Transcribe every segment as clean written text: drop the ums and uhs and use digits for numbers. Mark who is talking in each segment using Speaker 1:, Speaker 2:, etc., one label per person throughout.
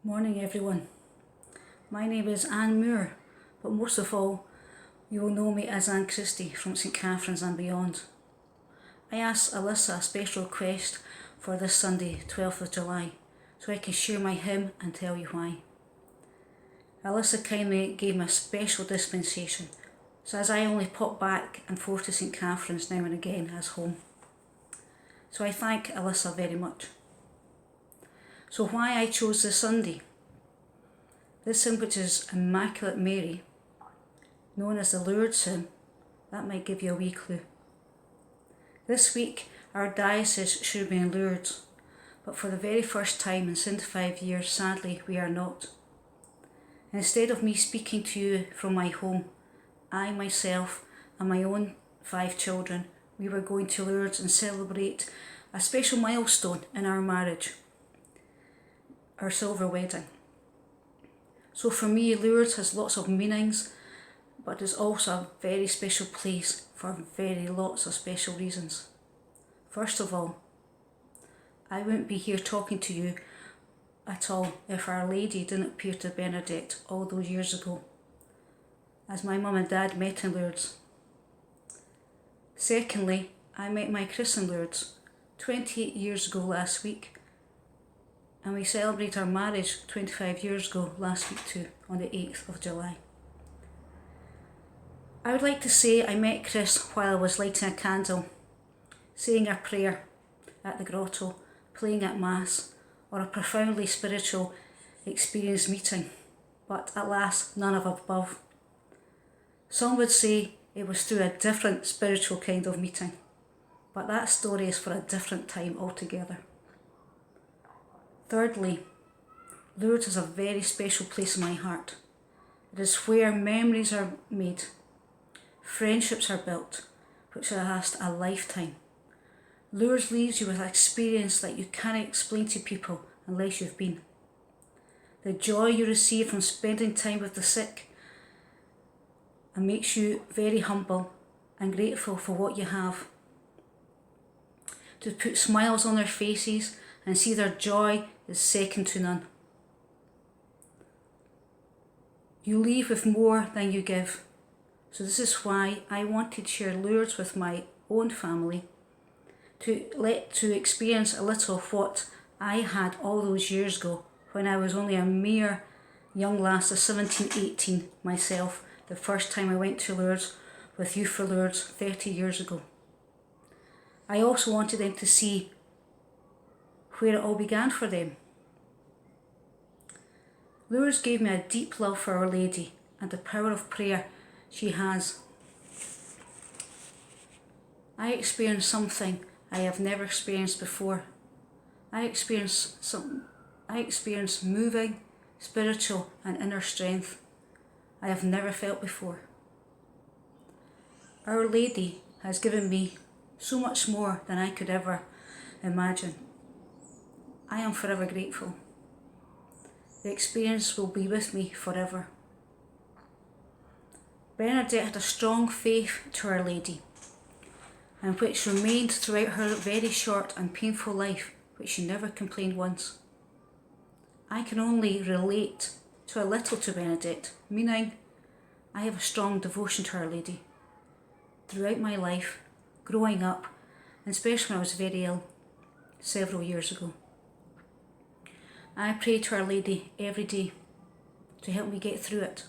Speaker 1: Morning everyone. My name is Anne Moore, but most of all, you will know me as Anne Christie from St Catherine's and beyond. I asked Alyssa a special request for this Sunday, 12th of July, so I can share my hymn and tell you why. Alyssa kindly gave me a special dispensation, so as I only pop back and forth to St Catherine's now and again as home. So I thank Alyssa very much. So why I chose this Sunday? This hymn, which is Immaculate Mary, known as the Lourdes hymn, that might give you a wee clue. This week our diocese should be in Lourdes, but for the very first time in 75 years, sadly, we are not. Instead of me speaking to you from my home, I myself and my own 5 children, we were going to Lourdes and celebrate a special milestone in our marriage, our silver wedding. So for me, Lourdes has lots of meanings, but is also a very special place for lots of special reasons. First of all, I wouldn't be here talking to you at all if Our Lady didn't appear to Bernadette all those years ago, as my mum and dad met in Lourdes. Secondly, I met my Chris in Lourdes 28 years ago last week, and we celebrate our marriage 25 years ago last week too, on the 8th of July. I would like to say I met Chris while I was lighting a candle, saying a prayer at the grotto, playing at Mass, or a profoundly spiritual experience meeting, but alas, none of above. Some would say it was through a different spiritual kind of meeting, but that story is for a different time altogether. Thirdly, Lourdes is a very special place in my heart. It is where memories are made, friendships are built, which last a lifetime. Lourdes leaves you with an experience that you can't explain to people unless you've been. The joy you receive from spending time with the sick and makes you very humble and grateful for what you have. To put smiles on their faces and see their joy is second to none. You leave with more than you give. So this is why I wanted to share Lourdes with my own family, to experience a little of what I had all those years ago when I was only a mere young lass of 17, 18 myself, the first time I went to Lourdes with Youth for Lourdes 30 years ago. I also wanted them to see where it all began for them. Lourdes gave me a deep love for Our Lady and the power of prayer she has. I experienced something I have never experienced before. I experienced moving, spiritual and inner strength I have never felt before. Our Lady has given me so much more than I could ever imagine. I am forever grateful. The experience will be with me forever. Bernadette had a strong faith to Our Lady, and which remained throughout her very short and painful life, which she never complained once. I can only relate to a little to Bernadette, meaning I have a strong devotion to Our Lady. Throughout my life, growing up, and especially when I was very ill, several years ago. I pray to Our Lady every day to help me get through it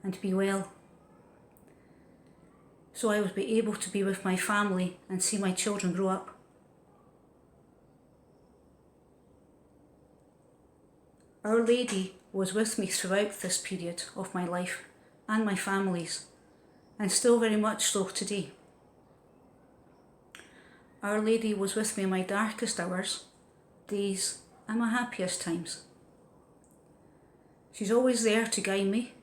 Speaker 1: and to be well, so I would be able to be with my family and see my children grow up. Our Lady was with me throughout this period of my life and my family's, and still very much so today. Our Lady was with me in my darkest hours, days, and my happiest times. She's always there to guide me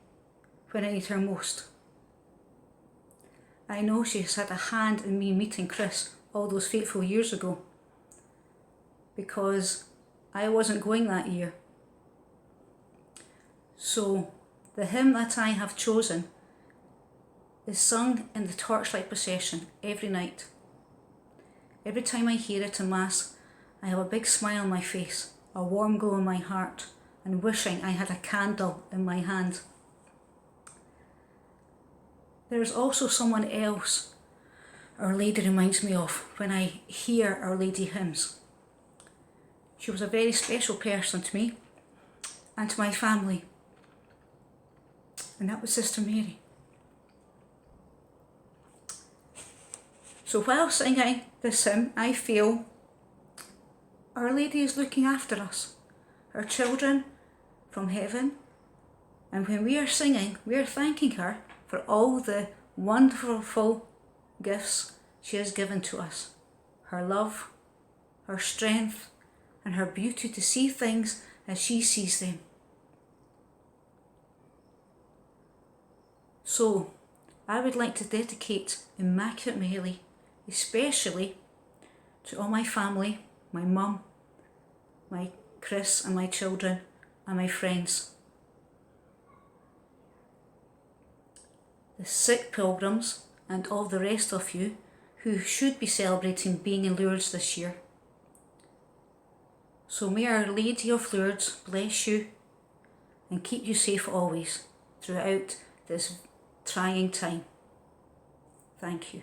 Speaker 1: when I need her most. I know she has had a hand in me meeting Chris all those fateful years ago, because I wasn't going that year. So the hymn that I have chosen is sung in the torchlight procession every night. Every time I hear it in Mass, I have a big smile on my face, a warm glow in my heart, and wishing I had a candle in my hand. There is also someone else Our Lady reminds me of when I hear Our Lady hymns. She was a very special person to me and to my family, and that was Sister Mary. So while singing this hymn, I feel Our Lady is looking after us, her children from heaven, and when we are singing, we are thanking her for all the wonderful gifts she has given to us, her love, her strength, and her beauty to see things as she sees them. So, I would like to dedicate Immaculate Mary, especially to all my family, my mum, my Chris and my children, and my friends. The sick pilgrims and all the rest of you who should be celebrating being in Lourdes this year. So may Our Lady of Lourdes bless you and keep you safe always throughout this trying time. Thank you.